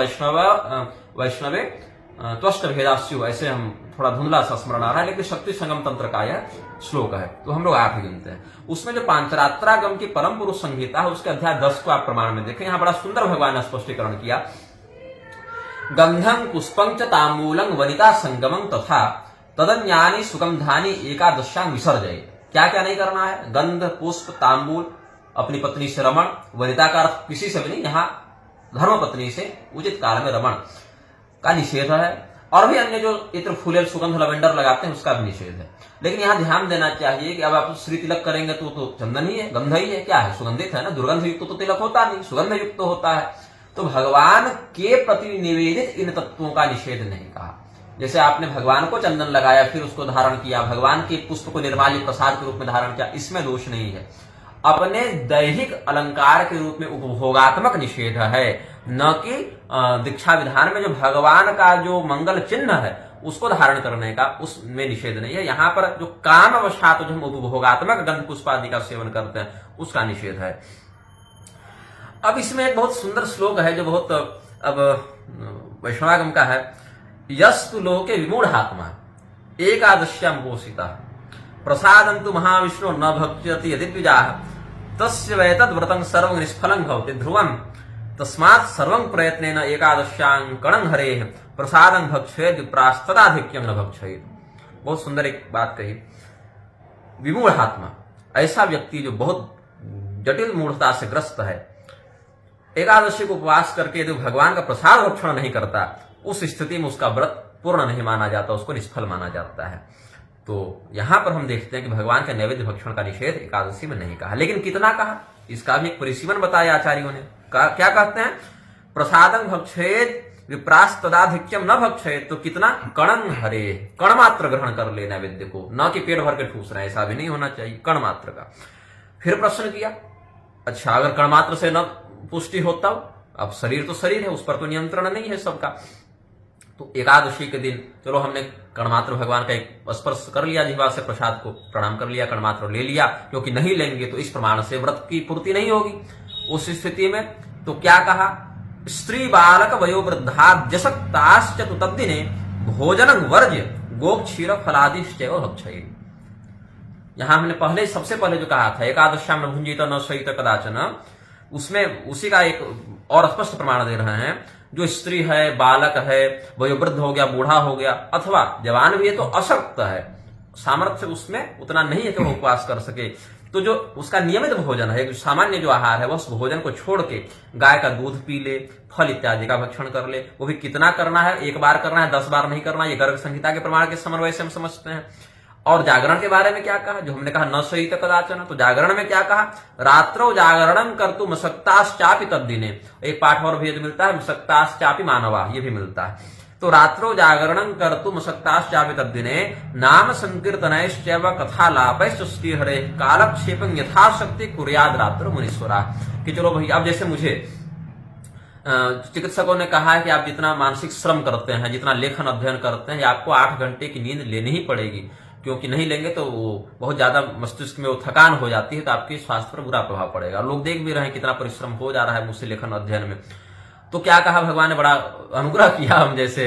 वैष्णवे त्वष्ट भेदास्यु, ऐसे हम थोड़ा धुंधला सा स्मरण आ रहा है, लेकिन शक्ति संगम तंत्र का यह श्लोक है, तो हम लोग 8 ही गिनते हैं। उसमें जो पांचरात्रागम की परम पुरुष संहिता है, उसके अध्याय 10 को आप प्रमाण में देखें। यहां बड़ा सुंदर भगवान ने स्पष्टीकरण किया। गंधं पुष्पं च तांबूलं वनिता संगमं तथा तदन्यानि सुगंधानि एकादश्यां विसर्जय। क्या क्या नहीं करना है? गंध, पुष्प, तांबूल, अपनी पत्नी से रमण, वनिता का अर्थ किसी से भी नहीं, यहाँ धर्म पत्नी से उचित काल में रमण का निषेध है, और भी अन्य जो इत्र फूलेल सुगंध लवेंडर लगाते हैं उसका भी निषेध है। लेकिन यहाँ ध्यान देना चाहिए कि अब आप श्री तिलक करेंगे तो चंदन ही है, गंध ही है, क्या है? सुगंधित है ना, दुर्गंध युक्त तो तिलक होता नहीं, सुगंध युक्त तो होता है। तो भगवान के प्रति निवेदित इन तत्वों का निषेध नहीं कहा। जैसे आपने भगवान को चंदन लगाया, फिर उसको धारण किया, भगवान के पुष्प को निर्माल्य प्रसाद के रूप में धारण किया, इसमें दोष नहीं है। अपने दैहिक अलंकार के रूप में उपभोगात्मक निषेध है, न कि दीक्षा विधान में जो भगवान का जो मंगल चिन्ह है उसको धारण करने का, उसमें निषेध नहीं है। यहाँ पर जो काम अवसात जो हम उपभोगात्मक गंध पुष्प आदि का सेवन करते हैं उसका निषेध है। अब इसमें एक बहुत सुंदर श्लोक है जो बहुत अब वैष्णवागम का है। यस्तु लोके विमूढ़ात्मा एकादश्यां पोषिता प्रसादंतु महाविष्णु न भक्ष्यति यदि द्विजाः तस्य वैतद् व्रतं सर्वं निष्फलं भवति ध्रुवं तस्मात् सर्वं प्रयत्नेन एकादश्यां कणं हरेः प्रसादं भक्षयेत् विप्रास्तदाधिक्यं न भक्षयेत्। बहुत सुंदर एक बात कही। विमूढ़ात्मा, ऐसा व्यक्ति जो बहुत जटिल मूढ़ता से ग्रस्त है, एकादशी को उपवास करके यदि भगवान का प्रसाद भक्षण नहीं करता, उस स्थिति में उसका व्रत पूर्ण नहीं माना जाता, उसको निष्फल माना जाता है। तो यहां पर हम देखते हैं कि भगवान के नैवेद्य भक्षण का निषेध एकादशी में नहीं कहा, लेकिन कितना कहा, इसका भी एक परिसीमन बताया आचार्यों ने। क्या कहते हैं? प्रसादं भक्षयेत् विप्रास्तदाधिक्यम न भक्षयेत्, तो कितना? कणं हरे, कण मात्र ग्रहण कर ले नैवेद्य को, न कि पेट भर के ठूस रहे, ऐसा भी नहीं होना चाहिए, कण मात्र का। फिर प्रश्न किया, अच्छा अगर कण मात्र से न पुष्टि होता, अब शरीर तो शरीर है, उस पर तो नियंत्रण नहीं है सबका। तो एकादशी के दिन चलो हमने कणमात्र भगवान का एक स्पर्श कर लिया, जिह्वा से प्रसाद को प्रणाम कर लिया, कणमात्र ले लिया, क्योंकि नहीं लेंगे तो इस प्रमाण से व्रत की पूर्ति नहीं होगी। उस स्थिति में तो क्या कहा? स्त्री बालक वयोवृद्धाद्यशक्ताश्च तु तद्दिने भोजनं वर्ज्य गोक्षीर फलादिश्चैव भक्षयेत्। यहां हमने पहले सबसे पहले जो कहा था एकादश्यां न भुंजीत न शयित कदाचन, उसमें उसी का एक और स्पष्ट प्रमाण दे रहे हैं। जो स्त्री है, बालक है, वयोवृद्ध हो गया, बूढ़ा हो गया, अथवा जवान भी है तो अशक्त है, सामर्थ्य उसमें उतना नहीं है कि वो उपवास कर सके, तो जो उसका नियमित भोजन है, सामान्य जो आहार है, वह उस भोजन को छोड़ के गाय का दूध पी ले, फल इत्यादि का भक्षण कर ले। वो भी कितना करना है? 1 बार करना है, 10 बार नहीं करना। ये गर्ग संहिता के प्रमाण के समन्वय से हम समझते हैं। और जागरण के बारे में क्या कहा? जो हमने कहा न शयित कदाचन, तो जागरण में क्या कहा? रात्रौ जागरणं कर्तुम शक्ताश्चापि तद्दिने। एक पाठ और भेद मिलता है, शक्ताश्चापि मानवा, ये भी मिलता है। तो रात्रौ जागरणं कर्तुम शक्ताश्चापि तद्दिने नाम संकीर्तनैश्चैव कथालापैश्च श्रीहरेः कालक्षेपं यथाशक्ति कुर्याद् रात्रौ मुनीश्वराः। कि चलो भाई, अब जैसे मुझे चिकित्सकों ने कहा है कि आप जितना मानसिक श्रम करते हैं, जितना लेखन अध्ययन करते हैं, आपको 8 घंटे की नींद लेनी ही पड़ेगी, क्योंकि नहीं लेंगे तो बहुत ज्यादा मस्तिष्क में वो थकान हो जाती है, तो आपके स्वास्थ्य पर बुरा प्रभाव पड़ेगा। लोग देख भी रहे हैं कितना परिश्रम हो जा रहा है मुझसे लेखन अध्ययन में। तो क्या कहा भगवान ने? बड़ा अनुग्रह किया हम जैसे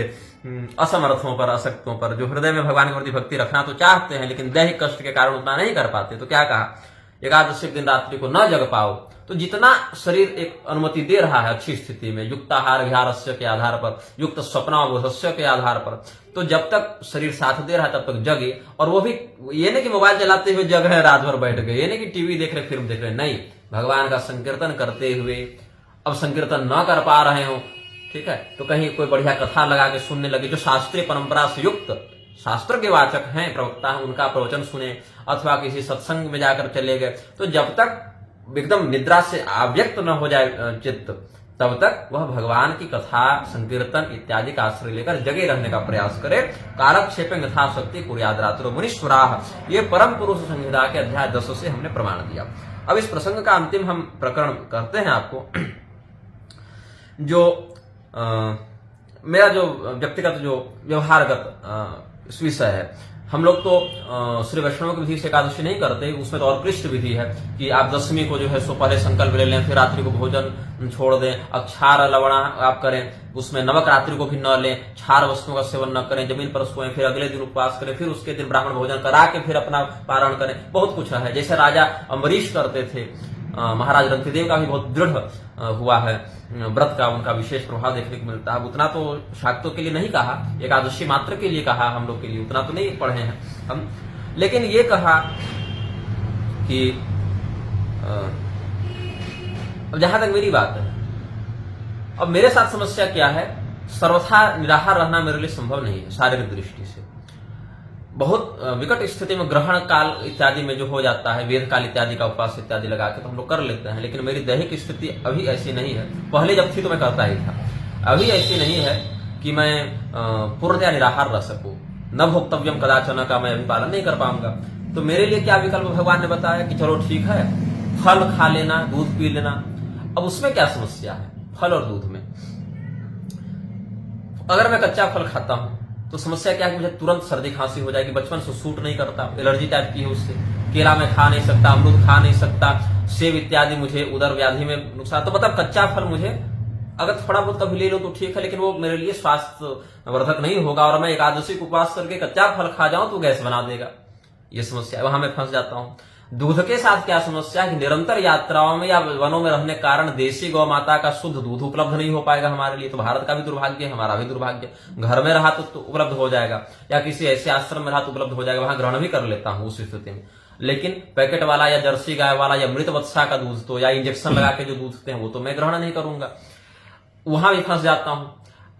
असमर्थों पर, अशक्तों पर, जो हृदय में भगवान के प्रति भक्ति रखना तो चाहते हैं लेकिन दैहिक कष्ट के कारण उतना नहीं कर पाते। तो क्या कहा? एकादशी दिन रात्रि को न जग पाओ, तो जितना शरीर एक अनुमति दे रहा है अच्छी स्थिति में, युक्ताहार विहारस्य के आधार पर, युक्त स्वप्नावबोधस्य के आधार पर, तो जब तक शरीर साथ दे रहा है तब तक जगे। और वो भी ये नहीं कि मोबाइल चलाते हुए जग है, रात भर बैठ गए, ये नहीं कि टीवी देख रहे, फिल्म देख रहे, नहीं, भगवान का संकीर्तन करते हुए। अब संकीर्तन न कर पा रहे हो, ठीक है, तो कहीं कोई बढ़िया कथा लगा के सुनने लगे, जो शास्त्रीय परंपरा से युक्त शास्त्र के वाचक हैं, प्रवक्ता हैं, उनका प्रवचन सुने, अथवा किसी सत्संग में जाकर चले गए, तो जब तक एकदम निद्रा से अव्यक्त न हो जाए चित्त, तब तक वह भगवान की कथा, संकीर्तन इत्यादि का आश्रय लेकर जगे रहने का प्रयास करे। कालक्षेपं यथाशक्ति कुर्याद् रात्रौ मुनीश्वराः, ये परम पुरुष संहिता के अध्याय 10 से हमने प्रमाण दिया। अब इस प्रसंग का अंतिम हम प्रकरण करते हैं आपको। जो मेरा जो व्यक्तिगत जो व्यवहारगत विषय है, हम लोग तो श्री वैष्णव की विधि से एकादशी नहीं करते, उसमें तो और कृष्ण विधि है कि आप दशमी को जो है सो पहले संकल्प ले लें, फिर रात्रि को भोजन छोड़ दें, अब क्षार लवणा आप करें, उसमें नमक रात्रि को भी न लें, क्षार वस्तुओं का सेवन न करें, जमीन पर सोएं, फिर अगले दिन उपवास करें, फिर उसके दिन ब्राह्मण भोजन करा के फिर अपना पारण करें। बहुत कुछ है, जैसे राजा अम्बरीश करते थे, महाराज रंतिदेव का भी बहुत दृढ़ हुआ है व्रत का, उनका विशेष प्रभाव देखने को मिलता है। उतना तो शाक्तों के लिए नहीं कहा, एकादशी मात्र के लिए कहा, हम लोग के लिए उतना तो नहीं पढ़े हैं हम, लेकिन ये कहा कि अब जहां तक मेरी बात है, अब मेरे साथ समस्या क्या है, सर्वथा निराहार रहना मेरे लिए संभव नहीं है शारीरिक दृष्टि से। बहुत विकट स्थिति में ग्रहण काल इत्यादि में जो हो जाता है, वेद काल इत्यादि का उपवास इत्यादि लगा के तो हम लोग कर लेते हैं, लेकिन मेरी दैहिक स्थिति अभी ऐसी नहीं है। पहले जब थी तो मैं करता ही था, अभी ऐसी नहीं है कि मैं पूर्णतया निराहार रह सकूं। न भोक्तव्यम कदाचन का मैं अभी पालन नहीं कर पाऊंगा। तो मेरे लिए क्या विकल्प भगवान ने बताया कि चलो ठीक है, फल खा लेना, दूध पी लेना। अब उसमें क्या समस्या है, फल और दूध में? अगर मैं कच्चा फल खाता हूं तो समस्या क्या है कि मुझे तुरंत सर्दी खांसी हो जाएगी, बचपन से सूट नहीं करता, एलर्जी टाइप की है उससे। केला में खा नहीं सकता, अमरूद खा नहीं सकता, सेब इत्यादि मुझे उदर व्याधि में नुकसान। तो मतलब कच्चा फल मुझे अगर थोड़ा बहुत कभी ले लो तो ठीक है, लेकिन वो मेरे लिए स्वास्थ्य वर्धक नहीं होगा। और मैं एकादशी को उपवास करके कच्चा फल खा जाऊं तो गैस बना देगा, ये समस्या है, वहां मैं फंस जाता हूं। दूध के साथ क्या समस्या है कि निरंतर यात्राओं में या वनों में रहने के कारण देशी गौ माता का शुद्ध दूध उपलब्ध नहीं हो पाएगा हमारे लिए। तो भारत का भी दुर्भाग्य है, हमारा भी दुर्भाग्य। घर में रहा तो उपलब्ध हो जाएगा, या किसी ऐसे आश्रम में रहा तो उपलब्ध हो जाएगा, वहां ग्रहण भी कर लेता हूं उस स्थिति में। लेकिन पैकेट वाला या जर्सी गाय वाला या मृत वत्सा का दूध तो, या इंजेक्शन लगा के जो दूध देते हैं वो तो मैं ग्रहण नहीं करूंगा, वहां भी फंस जाता हूं।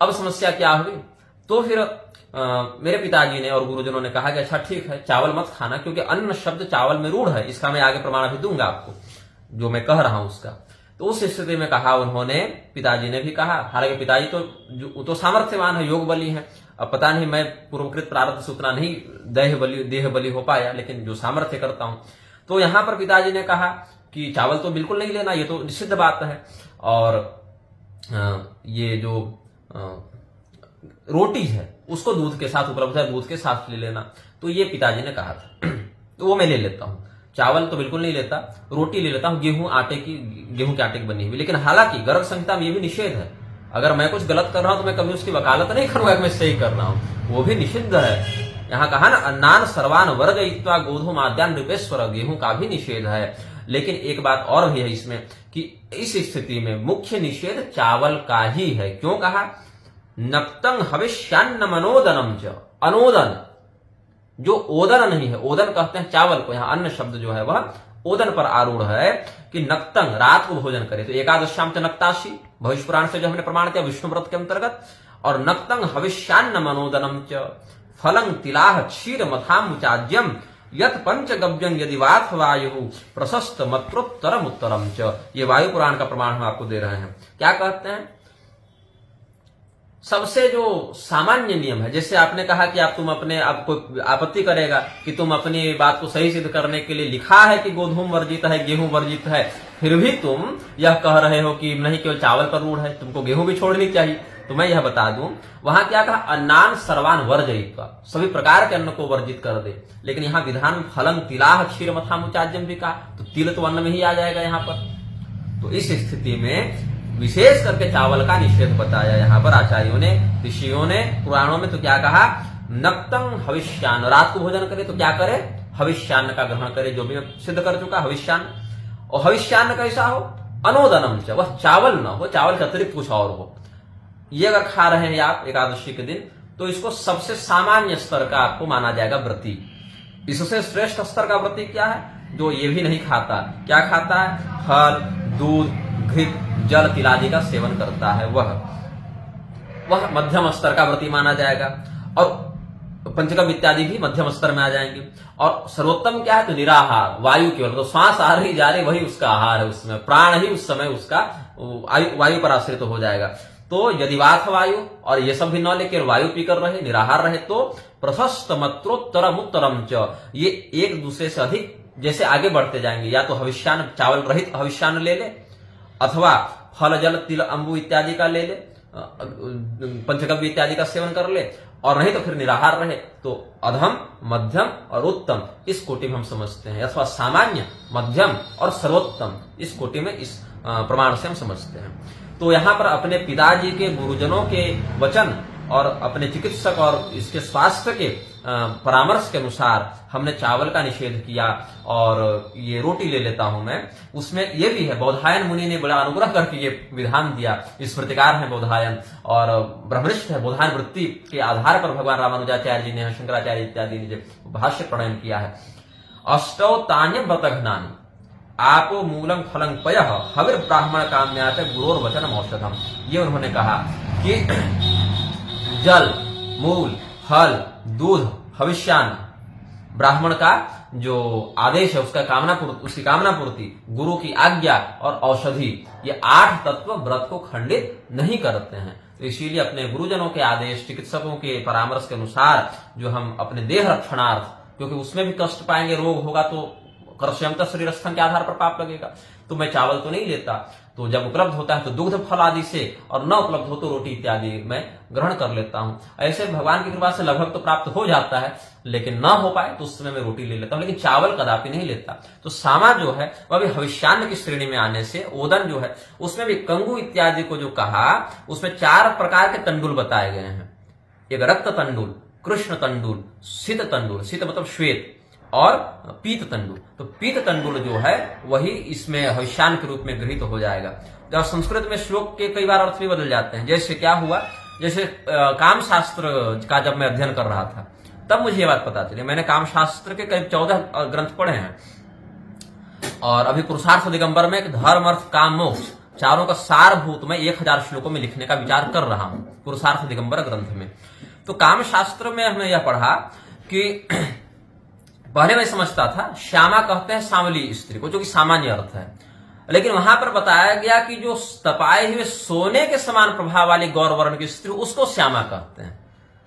अब समस्या क्या हुई, तो फिर मेरे पिताजी ने और गुरुजनों ने कहा कि अच्छा ठीक है, चावल मत खाना, क्योंकि अन्न शब्द चावल में रूढ़ है। इसका मैं आगे प्रमाण भी दूंगा आपको, जो मैं कह रहा हूं उसका। तो उस स्थिति में कहा उन्होंने, पिताजी ने भी कहा, हालांकि पिताजी तो सामर्थ्यवान है, योग बली है। अब पता नहीं मैं पूर्वकृत प्रारब्ध से उतना नहीं देह बली हो पाया, लेकिन जो सामर्थ्य करता हूं। तो यहां पर पिताजी ने कहा कि चावल तो बिल्कुल नहीं लेना, ये तो निषिद्ध बात है। और ये जो रोटी है उसको दूध के साथ उपलब्ध है, दूध के साथ ले लेना। तो ये पिताजी ने कहा था तो वो मैं ले लेता हूं। चावल तो बिल्कुल नहीं लेता, रोटी ले लेता हूं, गेहूं के आटे की बनी हुई। लेकिन हालांकि गर्भ संहिता में ये भी निषेध है। अगर मैं कुछ गलत कर रहा हूं तो मैं कभी उसकी वकालत नहीं करूंगा कि मैं सही कर रहा हूं, वो भी निषिद्ध है। यहां कहा ना, अन्नान सर्वान वर्ग इत्वा गोधूम आद्यान नृपेश्वर, गेहूं का भी निषेध है। लेकिन एक बात और भी है इसमें कि इस स्थिति में मुख्य निषेध चावल का ही है। क्यों कहा? नक्तं हविष्यान्न मनोदनम च, अनोदन, जो ओदन नहीं है, ओदन कहते हैं चावल को, यहां अन्न शब्द जो है वह ओदन पर आरूढ़ है कि नक्तं, रात को भोजन करे। तो एकादश्याम च नक्ताशी, भविष्य पुराण से जो हमने प्रमाण किया विष्णु व्रत के अंतर्गत। और नक्तं हविष्यान्न मनोदनम च फलं तिलाह क्षीर मथामुचाज्यम यत पंचगव्यं यदि वाथ वायु प्रशस्त मत्रोत्तरम उत्तरम च। ये वायु पुराण का प्रमाण हम आपको दे रहे हैं। क्या कहते हैं? सबसे जो सामान्य नियम है, जैसे आपने कहा कि आपको आपत्ति करेगा कि तुम अपनी बात को सही सिद्ध करने के लिए लिखा है कि गोधूम वर्जित है, गेहूं वर्जित है, फिर भी तुम यह कह रहे हो कि नहीं केवल चावल पर रूढ़ है, तुमको गेहूं भी छोड़नी चाहिए। तो मैं यह बता दूं, वहां क्या कहा? अन्नान सर्वान वर्जयित्वा, सभी प्रकार के अन्न को वर्जित कर दे। लेकिन यहां विधान में फलं तिलाह क्षीर मथामुचाज्यम भी कहा, तो तिल तो अन्न में ही आ जाएगा यहां पर। तो इस स्थिति में विशेष करके चावल का निषेध बताया यहां पर आचार्यों ने, ऋषियों ने, पुराणों में। तो क्या कहा? नक्तं हविष्यान्न, रात को भोजन करे तो क्या करे? हविष्यान्न का ग्रहण करे, जो भी मैं सिद्ध कर चुका, हविष्यान्न। और हविष्यान्न कैसा हो? अनोदनम च, वह चावल न हो, चावल के अतिरिक्त कुछ और हो। ये अगर खा रहे हैं आप एकादशी के दिन, तो इसको सबसे सामान्य स्तर का आपको माना जाएगा व्रती। इससे श्रेष्ठ स्तर का व्रती क्या है? जो ये भी नहीं खाता। क्या खाता है? फल, दूध, घृत, जल, तिलादि का सेवन करता है, वह मध्यम स्तर का व्रती माना जाएगा। और पंचगव्य इत्यादि भी मध्यम स्तर में आ जाएंगे। और सर्वोत्तम क्या है? तो निराहार, वायु केवल, तो श्वास आ रही जा रही वही उसका आहार है, उसमें प्राण ही उस समय उसका वायु पर आश्रित हो जाएगा। तो यदि वाथ वायु और ये सब भी न लेकर वायु पीकर रहे, निराहार रहे, तो प्रशस्त मत्रोत्तरम उत्तरम च, ये एक दूसरे से अधिक जैसे आगे बढ़ते जाएंगे। या तो हविष्यान्न, चावल रहित हविष्यान्न ले ले, अथवा फल, जल, तिल, अंबु इत्यादि का ले ले, पंचगव्य इत्यादि का सेवन कर ले, और नहीं तो फिर निराहार रहे तो अधम, मध्यम और उत्तम इस कोटि में हम समझते हैं, अथवा सामान्य, मध्यम और सर्वोत्तम इस कोटि में इस प्रमाण से हम समझते हैं। तो यहाँ पर अपने पिताजी के, गुरुजनों के वचन और अपने चिकित्सक और इसके स्वास्थ्य के परामर्श के अनुसार हमने चावल का निषेध किया और ये रोटी ले लेता हूं मैं। उसमें ये भी है, बौधायन मुनि ने बड़ा अनुग्रह करके ये विधान दिया। इस प्रतिकार है बौधायन और ब्रह्मनिष्ठ है। बौधायन वृत्ति के आधार पर भगवान रामानुजाचार्य जी ने, शंकराचार्य इत्यादि ने जो भाष्य प्रणयन किया है। अष्टौ तान्य व्रतघ्नानि आपो मूलम फलं पयः हविर ब्राह्मण काम्यात गुरोर वचनम औषधम। ये उन्होंने कहा कि जल, मूल, फल, दूध, भविष्यान्न, ब्राह्मण का जो आदेश है उसकी कामना पूर्ति, गुरु की आज्ञा और औषधि, ये 8 तत्व व्रत को खंडित नहीं करते हैं। तो इसीलिए अपने गुरुजनों के आदेश, चिकित्सकों के परामर्श के अनुसार जो हम अपने देह रक्षणार्थ, क्योंकि उसमें भी कष्ट पाएंगे, रोग होगा तो कर्षयंत शरीर स्थन के आधार पर पाप लगेगा, तो मैं चावल तो नहीं लेता। तो जब उपलब्ध होता है तो दुग्ध फल आदि से, और न उपलब्ध हो तो रोटी इत्यादि मैं ग्रहण कर लेता हूं। ऐसे भगवान की कृपा से लगभग तो प्राप्त हो जाता है, लेकिन न हो पाए तो उस समय मैं रोटी ले लेता हूं, लेकिन चावल कदापि नहीं लेता। तो सामा जो है वह भी भविष्यान्न की श्रेणी में आने से, ओदन जो है उसमें भी कंगू इत्यादि को जो कहा, उसमें 4 प्रकार के तंडुल बताए गए हैं। एक रक्त तंडुल, कृष्ण तंडुल, शीत तंडुल, शीत मतलब श्वेत, और पीत तंडुल। तो पीत तंडुल जो है वही इसमें हविष्यान्न के रूप में गृहीत हो जाएगा। जब संस्कृत में श्लोक के कई बार अर्थ भी बदल जाते हैं। जैसे क्या हुआ, जैसे काम शास्त्र का जब मैं अध्ययन कर रहा था तब मुझे ये बात पता चली। मैंने काम शास्त्र के करीब 14 ग्रंथ पढ़े हैं, और अभी पुरुषार्थ दिगंबर में धर्म, अर्थ, काम, मोक्ष चारों का सारभूत में 1000 श्लोकों में लिखने का विचार कर रहा हूं पुरुषार्थ दिगंबर ग्रंथ में। तो काम शास्त्र में हमने यह पढ़ा कि पहले मैं समझता था श्यामा कहते हैं सांवली स्त्री को, जो कि सामान्य अर्थ है, लेकिन वहां पर बताया गया कि जो तपाए हुए सोने के समान प्रभाव वाली गौर वर्ण की स्त्री, उसको श्यामा कहते हैं।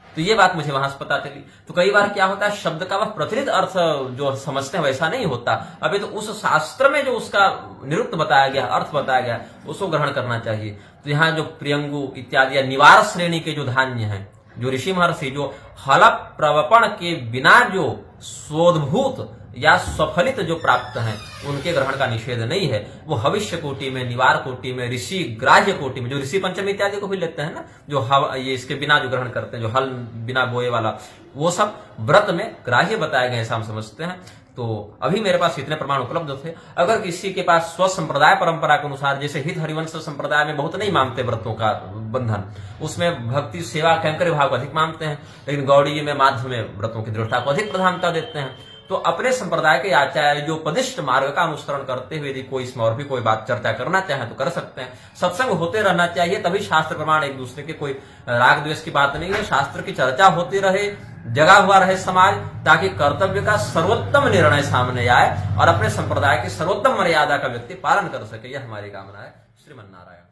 तो ये बात मुझे वहां से पता चली। तो कई बार क्या होता है, शब्द का वह प्रचलित अर्थ जो समझते हैं वैसा नहीं होता। अभी तो उस शास्त्र में जो उसका निरुक्त बताया गया, अर्थ बताया गया, उसको ग्रहण करना चाहिए। तो यहाँ जो प्रियंगु इत्यादि या निवार श्रेणी के जो धान्य हैं, जो ऋषि महर्षि जो हल प्रवपण के बिना जो स्वोद्भूत या स्वफलित जो प्राप्त हैं, उनके ग्रहण का निषेध नहीं है। वो भविष्य कोटि में, निवार कोटि में, ऋषि ग्राह्य कोटि में, जो ऋषि पंचमी इत्यादि को भी लेते हैं ना, जो ये इसके बिना जो ग्रहण करते हैं, जो हल बिना बोए वाला, वो सब व्रत में ग्राह्य बताए गए, ऐसा हम समझते हैं। तो अभी मेरे पास इतने प्रमाण उपलब्ध थे। अगर किसी के पास स्व संप्रदाय परंपरा के अनुसार, जैसे हित हरिवंश संप्रदाय में बहुत नहीं मानते व्रतों का बंधन, उसमें भक्ति सेवा कैंकर्य भाव को अधिक मानते हैं, लेकिन गौड़ीय में, माध्य में व्रतों की दृढ़ता को अधिक प्रधानता देते हैं। तो अपने संप्रदाय के आचार्य जो उपदिष्ट मार्ग का अनुसरण करते हुए यदि कोई इसमें और भी कोई बात चर्चा करना चाहे तो कर सकते हैं। सत्संग होते रहना चाहिए, तभी शास्त्र प्रमाण एक दूसरे के, कोई राग द्वेष की बात नहीं है। शास्त्र की चर्चा होती रहे, जगा हुआ रहे समाज, ताकि कर्तव्य का सर्वोत्तम निर्णय सामने आए और अपने संप्रदाय की सर्वोत्तम मर्यादा का व्यक्ति पालन कर सके। यह हमारी कामना है। श्रीमन नारायण।